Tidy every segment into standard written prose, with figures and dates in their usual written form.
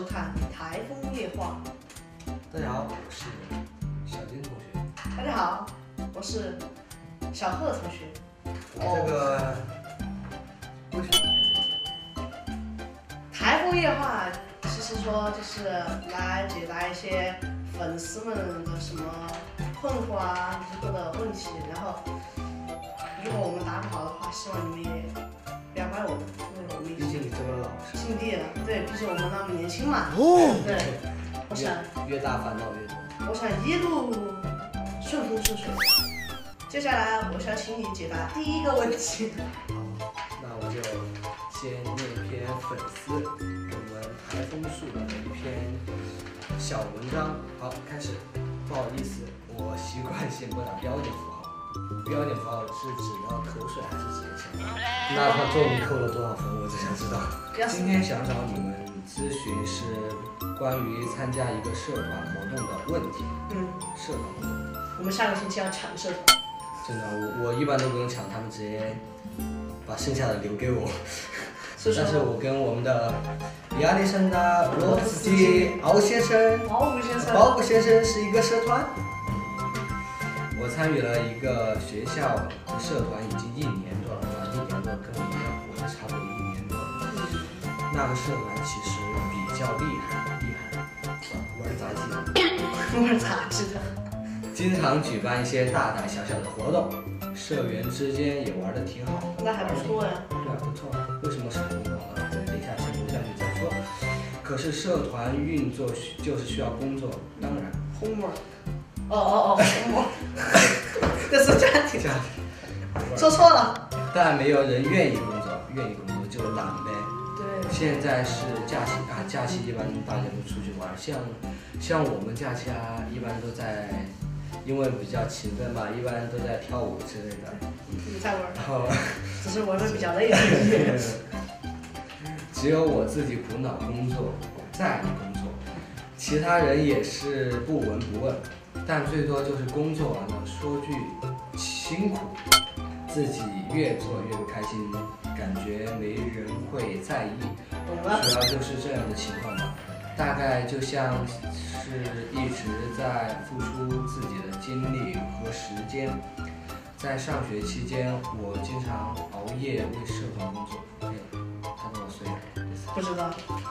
收看《台风夜话》。大家好，我是小金同学。大家好，我是小贺同学。这个为什么台风夜话，其实说就是来解答一些粉丝们的什么困惑啊、疑惑的问题，然后如果我们答不好的话，希望你们也不要怪我们，因为我们已经毕竟你这么老实，尽力了。对，毕竟我们那么年轻嘛。对，我想越大烦恼越多。我想一路顺风顺水。接下来我想请你解答第一个问题。好，那我就先念一篇粉丝给我们台风树的一篇小文章。好，开始。不好意思，我习惯性不打标点符号。标点符号是指的口水还是指的钱？那他作文扣了多少分？我只想知道。今天想找你们咨询是关于参加一个社团活动的问题。社团活动。我们下个星期要抢社团。真的，我一般都不用抢，他们直接把剩下的留给我。但是我跟我们的亚历山大·罗斯基敖先生、鲍勃先生是一个社团。我参与了一个学校的社团，已经1年多了，1年多跟我一样，我也差不多1年多。那个社团其实比较厉害，玩杂技的。玩杂技的。经常举办一些大大小小的活动，社员之间也玩得挺好。那还不错呀。对啊，不错。为什么是很好呢？等一下先读下去再说。可是社团运作就是需要工作，当然。homework。homework。这是家庭。说错了。但没有人愿意工作，就懒呗。对。现在是假期啊，假期一般大家都出去玩，像我们假期啊，一般都在。因为比较勤奋嘛，一般都在跳舞之类的。你在玩，然后只是玩的比较累而已。只有我自己苦恼工作，在意工作，其他人也是不闻不问，但最多就是工作完了说句辛苦，自己越做越不开心，感觉没人会在意。主要就是这样的情况吧。大概就像是一直在付出自己的精力和时间。在上学期间，我经常熬夜为社团工作。他多少岁？不知道，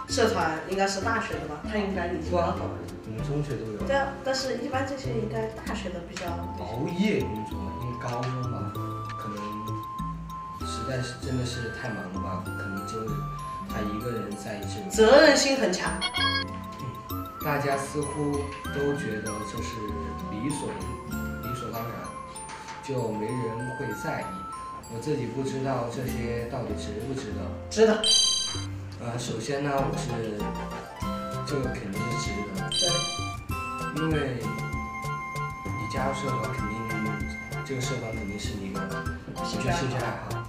社团应该是大学的吧？他应该已经高考了。我们中学都有。对啊，但是一般这些应该大学的比较。熬夜工作，因为高中吧，可能实在是真的是太忙了吧，可能就他一个人在一起。责任心很强。大家似乎都觉得这是理所当然，就没人会在意。我自己不知道这些到底值不值得。值得。首先呢，我是这个肯定是值得。对。因为你加入社团，肯定这个社团肯定是你一个兴趣爱好。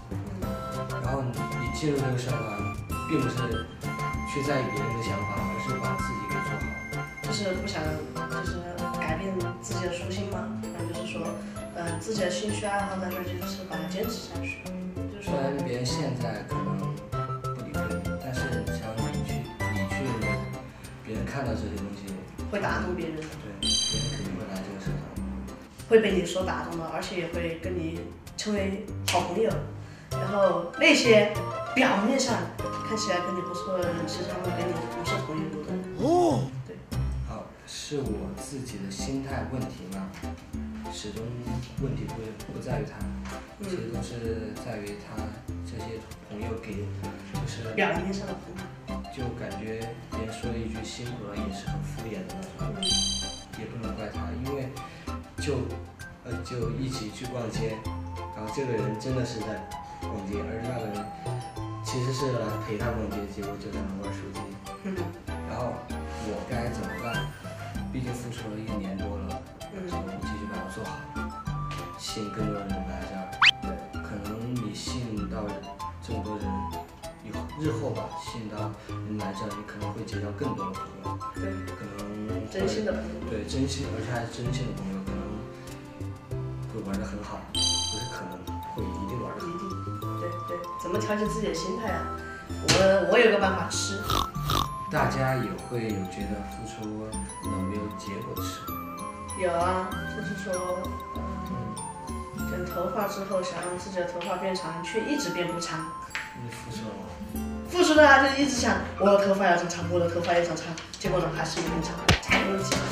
然后你进入这个社团，并不是去在意别人的想法，而是把自己给做好。就是不想，就是改变自己的初心嘛。然后就是说，自己的兴趣爱好在这儿，就是把它坚持下去。虽然别人现在可能不理会你，但是只要你去，别人看到这些东西，会打动别人。对，别人肯定会来这个社团，会被你所打动的，而且也会跟你成为好朋友。然后那些表面上看起来跟你不错的人，实际上会跟你不是同一路的。对。好，是我自己的心态问题吗？始终问题不在于他，其实都是在于他这些朋友给，就是表面上的朋友，就感觉别人说一句辛苦了也是很敷衍的那种，也不能怪他，因为就一起去逛街，然后这个人真的是在逛街，而那个人其实是来陪他逛街，结果就在那玩手机。然后我该怎么办？毕竟付出了1年多了，就继续把它做好，吸引更多人来这儿。对，可能你吸引到这么多人，日后吧，吸引到人来这儿，你可能会结交更多的朋友。对，可能真心的朋友。对，真心，而且还是真心的朋友，可能会玩得很好，不是可能会一定玩得很好。对，怎么调节自己的心态啊？我有个办法吃。大家也会有觉得付出了没有结果吃。有啊，就是说，剪头发之后想让自己的头发变长，却一直变不长。你付出了吗？付出的啊，就一直想我的头发要长长，我的头发要长长，结果呢还是没变长，太有劲了。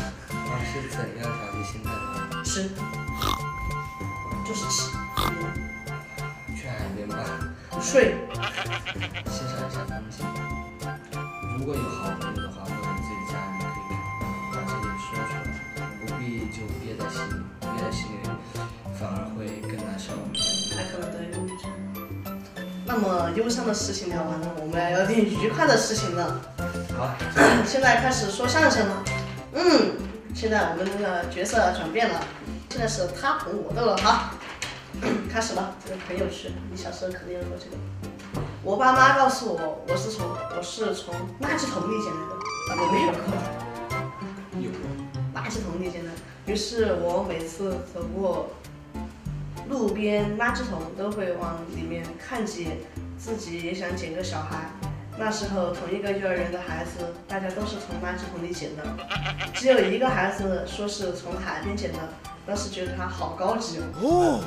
是怎样调节心态的？吃，就是吃。去海边吧。睡。欣赏一下风景。如果有好朋友的话，或者自己家人可以把这点说出来，不必就憋在心里，憋在心里反而会更难受。还可能得忧郁症。那么忧伤的事情聊完了，我们要有点愉快的事情了。好，现在开始说相声了。现在我们的角色转变了，现在是他捧我逗了哈。开始了，这个很有趣，你小时候肯定有过这个。我爸妈告诉我，我是从垃圾桶里捡来的，我没有过。有过。垃圾桶里捡的，于是我每次走过路边垃圾桶，都会往里面看几眼，自己也想捡个小孩。那时候同一个幼儿园的孩子，大家都是从垃圾桶里捡的，只有一个孩子说是从海边捡的，当时觉得他好高级哦。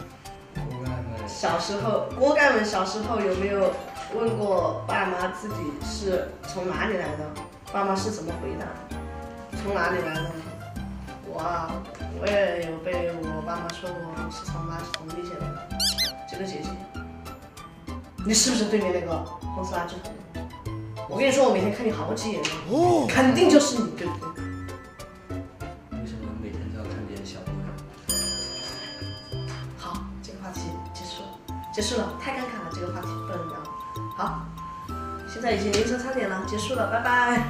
小时候，锅盖们小时候有没有问过爸妈自己是从哪里来的？爸妈是怎么回答？从哪里来的？我也有被我爸妈说过是从垃圾桶里捡的。这个姐姐，你是不是对面那个公司垃圾桶？我跟你说，我每天看你好几眼了，肯定就是你，对不对？为什么每天都要看别人小姑娘？好，这个话题结束了，太尴尬了，这个话题不能聊。好，现在已经凌晨3点了，结束了，拜拜。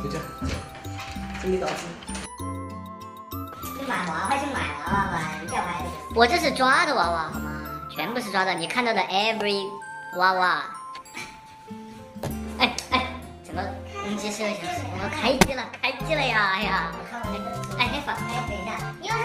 回家。准备稿子。你买娃娃就买娃娃吧，你干嘛？我这是抓的娃娃好吗？全部是抓的，你看到的 every 娃娃。怎么结束了？我开机了呀！哎呀，哎，等一下，你要是